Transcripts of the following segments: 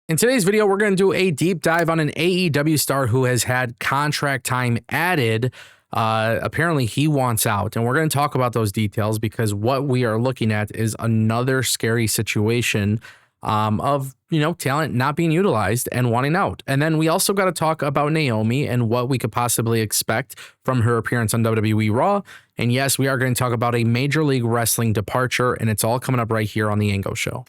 In today's video, we're going to do a deep dive on an AEW star who has had contract time added. Apparently, he wants out, and we're going to talk about those details because what we are looking at is another scary situation of talent not being utilized and wanting out. And then we also got to talk about Naomi and what we could possibly expect from her appearance on WWE Raw. And yes, we are going to talk about a Major League Wrestling departure, and it's all coming up right here on the Ango Show.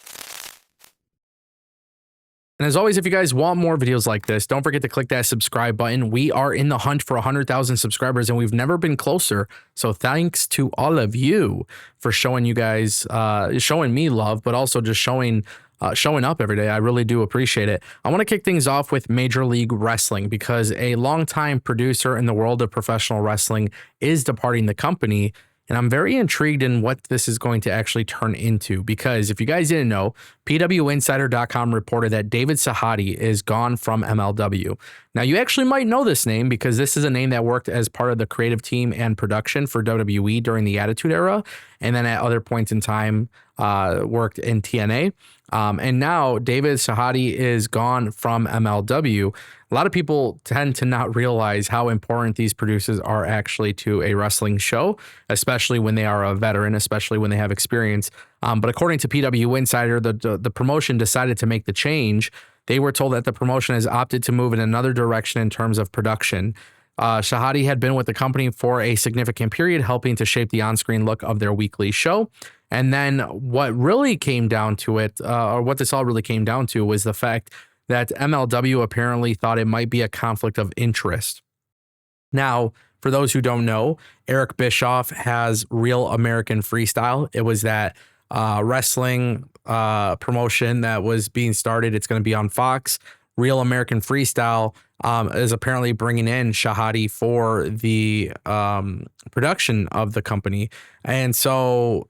And as always, if you guys want more videos like this, don't forget to click that subscribe button. We are in the hunt for 100,000 subscribers, and we've never been closer. So thanks to all of you for showing you guys, showing me love, but also just showing up every day. I really do appreciate it. I want to kick things off with Major League Wrestling because a longtime producer in the world of professional wrestling is departing the company. And I'm very intrigued in what this is going to actually turn into, because if you guys didn't know, PWInsider.com reported that David Sahadi is gone from MLW. Now, you actually might know this name because this is a name that worked as part of the creative team and production for WWE during the Attitude Era, and then at other points in time worked in TNA. And now David Sahadi is gone from MLW. A lot of people tend to not realize how important these producers are actually to a wrestling show, especially when they are a veteran, especially when they have experience. But according to PW Insider, the promotion decided to make the change. They were told that the promotion has opted to move in another direction in terms of production. Shahadi had been with the company for a significant period, helping to shape the on-screen look of their weekly show. And then what really came down to it, or what this all really came down to, was the fact that MLW apparently thought it might be a conflict of interest. Now, for those who don't know, Eric Bischoff has Real American Freestyle. It was that wrestling promotion that was being started. It's going to be on Fox. Real American Freestyle is apparently bringing in Shahadi for the production of the company. And so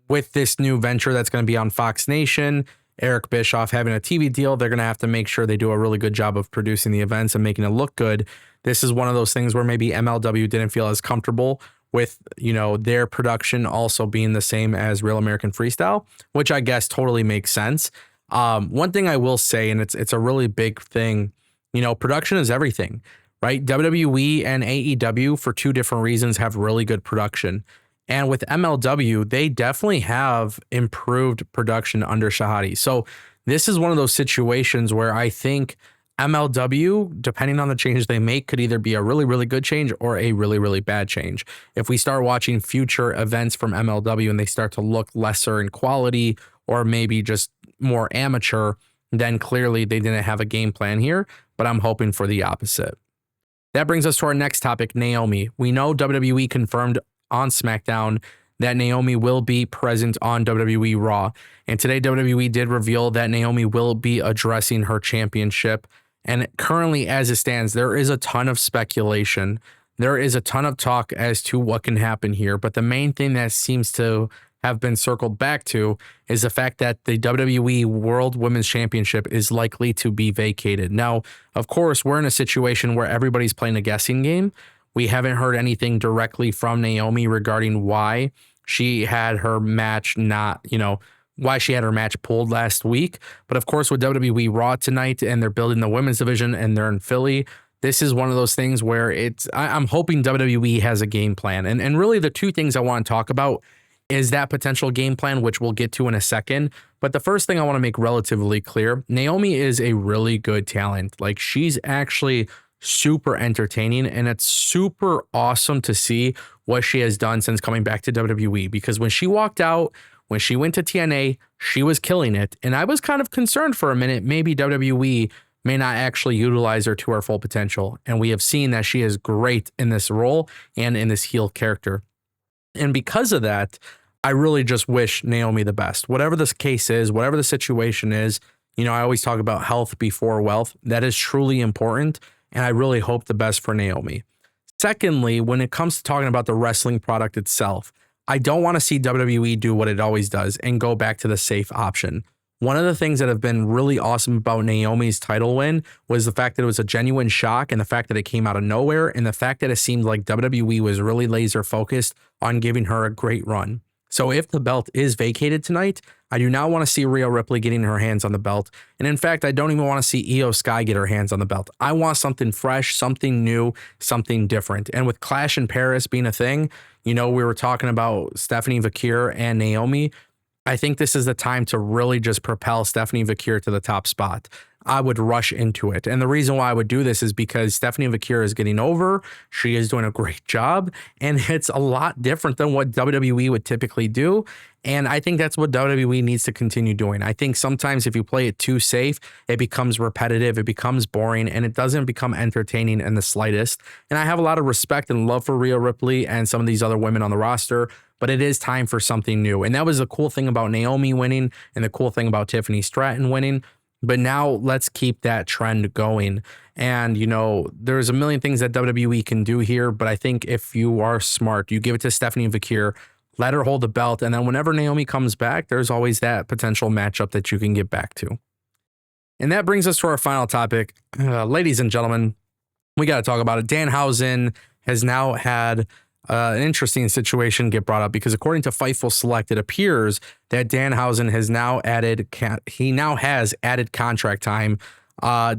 with this new venture that's going to be on Fox Nation, Eric Bischoff having a TV deal, they're going to have to make sure they do a really good job of producing the events and making it look good. This is one of those things where maybe MLW didn't feel as comfortable with, their production also being the same as Real American Freestyle, which I guess totally makes sense. One thing I will say, and it's a really big thing, production is everything, right? WWE and AEW, for two different reasons, have really good production. And with MLW, they definitely have improved production under Shahadi. So this is one of those situations where I think MLW, depending on the changes they make, could either be a really, really good change or a really, really bad change. If we start watching future events from MLW and they start to look lesser in quality or maybe just more amateur, then clearly they didn't have a game plan here, but I'm hoping for the opposite. That brings us to our next topic, Naomi. We know WWE confirmed on SmackDown that Naomi will be present on WWE Raw. And today WWE did reveal that Naomi will be addressing her championship. And currently, as it stands, there is a ton of speculation. There is a ton of talk as to what can happen here. But the main thing that seems to have been circled back to is the fact that the WWE World Women's Championship is likely to be vacated. Now, of course, we're in a situation where everybody's playing a guessing game. We haven't heard anything directly from Naomi regarding why she had her match why she had her match pulled last week. But of course, with WWE Raw tonight, and they're building the women's division and they're in Philly, this is one of those things where I'm hoping WWE has a game plan. And really the two things I want to talk about is that potential game plan, which we'll get to in a second. But the first thing I want to make relatively clear, Naomi is a really good talent. Like, she's actually super entertaining, and it's super awesome to see what she has done since coming back to WWE, because when she walked out, when she went to TNA, she was killing it. And I was kind of concerned for a minute, maybe WWE may not actually utilize her to her full potential. And we have seen that she is great in this role and in this heel character. And because of that, I really just wish Naomi the best. Whatever this case is, whatever the situation is, I always talk about health before wealth. That is truly important. And I really hope the best for Naomi. Secondly, when it comes to talking about the wrestling product itself, I don't want to see WWE do what it always does and go back to the safe option. One of the things that have been really awesome about Naomi's title win was the fact that it was a genuine shock, and the fact that it came out of nowhere, and the fact that it seemed like WWE was really laser focused on giving her a great run. So if the belt is vacated tonight, I do not want to see Rhea Ripley getting her hands on the belt. And in fact, I don't even want to see Io Sky get her hands on the belt. I want something fresh, something new, something different. And with Clash in Paris being a thing, you know, we were talking about Stephanie Vakir and Naomi. I think this is the time to really just propel Stephanie Vakir to the top spot. I would rush into it. And the reason why I would do this is because Stephanie Vakir is getting over. She is doing a great job. And it's a lot different than what WWE would typically do. And I think that's what WWE needs to continue doing. I think sometimes if you play it too safe, it becomes repetitive, it becomes boring, and it doesn't become entertaining in the slightest. And I have a lot of respect and love for Rhea Ripley and some of these other women on the roster, but it is time for something new. And that was the cool thing about Naomi winning and the cool thing about Tiffany Stratton winning. But now let's keep that trend going. And, you know, there's a million things that WWE can do here. But I think if you are smart, you give it to Stephanie Vakir, let her hold the belt. And then whenever Naomi comes back, there's always that potential matchup that you can get back to. And that brings us to our final topic. Ladies and gentlemen, we got to talk about it. Danhausen has now had an interesting situation get brought up because according to Fightful Select, it appears that Danhausen has now has added contract time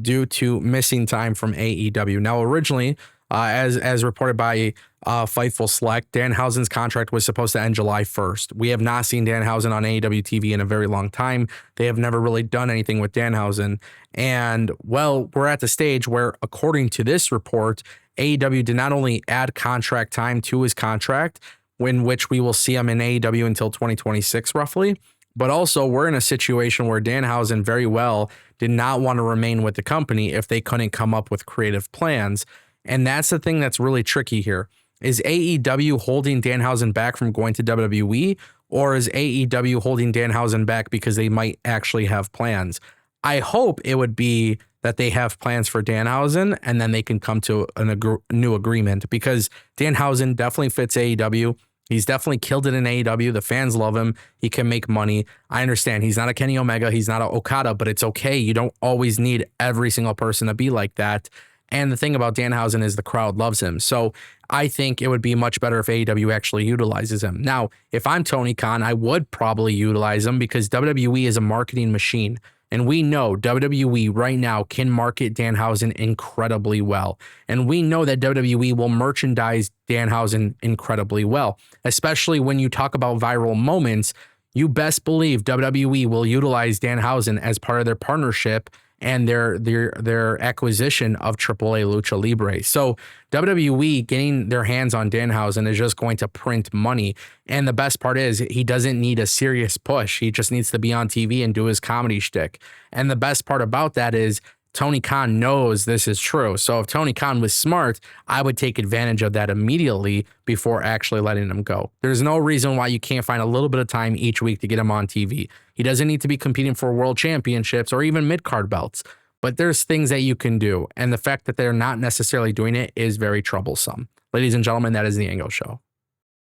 due to missing time from AEW. Now, originally, as reported by Fightful Select, Danhausen's contract was supposed to end July 1st. We have not seen Danhausen on AEW TV in a very long time. They have never really done anything with Danhausen. And, well, we're at the stage where, according to this report, AEW did not only add contract time to his contract, in which we will see him in AEW until 2026 roughly, but also we're in a situation where Danhausen very well did not want to remain with the company if they couldn't come up with creative plans. And that's the thing that's really tricky here. Is AEW holding Danhausen back from going to WWE, or is AEW holding Danhausen back because they might actually have plans? I hope it would be that they have plans for Danhausen and then they can come to a new agreement, because Danhausen definitely fits AEW. He's definitely killed it in AEW. The fans love him. He can make money. I understand he's not a Kenny Omega. He's not a Okada, but it's okay. You don't always need every single person to be like that. And the thing about Danhausen is the crowd loves him. So I think it would be much better if AEW actually utilizes him. Now, if I'm Tony Khan, I would probably utilize him because WWE is a marketing machine. And we know WWE right now can market Danhausen incredibly well. And we know that WWE will merchandise Danhausen incredibly well, especially when you talk about viral moments. You best believe WWE will utilize Danhausen as part of their partnership and their acquisition of AAA Lucha Libre. So WWE getting their hands on Danhausen is just going to print money. And the best part is he doesn't need a serious push. He just needs to be on TV and do his comedy shtick. And the best part about that is Tony Khan knows this is true. So if Tony Khan was smart, I would take advantage of that immediately before actually letting him go. There's no reason why you can't find a little bit of time each week to get him on TV. He doesn't need to be competing for world championships or even mid-card belts, but there's things that you can do. And the fact that they're not necessarily doing it is very troublesome. Ladies and gentlemen, that is the Angle Show.